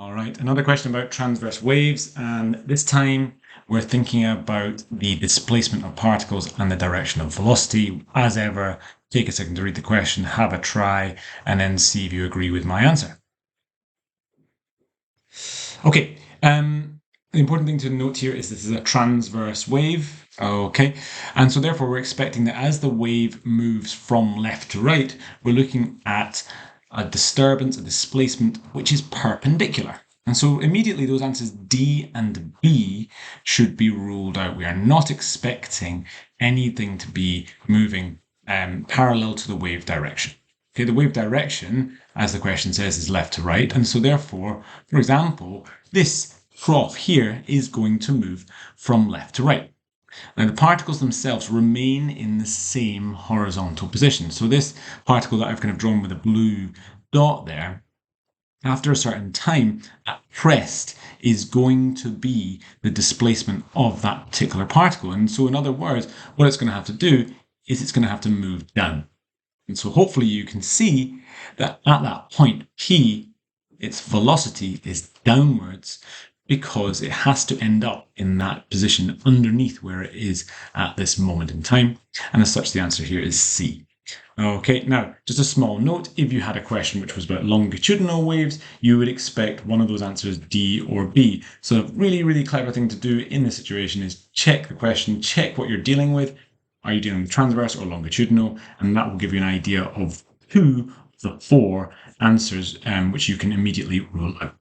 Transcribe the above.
All right, another question about transverse waves, and this time we're thinking about the displacement of particles and the direction of velocity. As ever, take a second to read the question, have a try, and then see if you agree with my answer. Okay, the important thing to note here is this is a transverse wave, okay? And so therefore we're expecting that as the wave moves from left to right, we're looking at a disturbance, a displacement, which is perpendicular. And so immediately those answers D and B should be ruled out. We are not expecting anything to be moving parallel to the wave direction. Okay, the wave direction, as the question says, is left to right. And so therefore, for example, this froth here is going to move from left to right. Now the particles themselves remain in the same horizontal position. So this particle that I've kind of drawn with a blue dot there, after a certain time, at rest is going to be the displacement of that particular particle. And so in other words, what it's going to have to do is it's going to have to move down. And so hopefully you can see that at that point P, its velocity is downwards because it has to end up in that position underneath where it is at this moment in time. And as such, the answer here is C. Okay, now just a small note, if you had a question which was about longitudinal waves, you would expect one of those answers D or B. So a really, really clever thing to do in this situation is check the question, check what you're dealing with. Are you dealing with transverse or longitudinal? And that will give you an idea of two of the four answers which you can immediately rule out.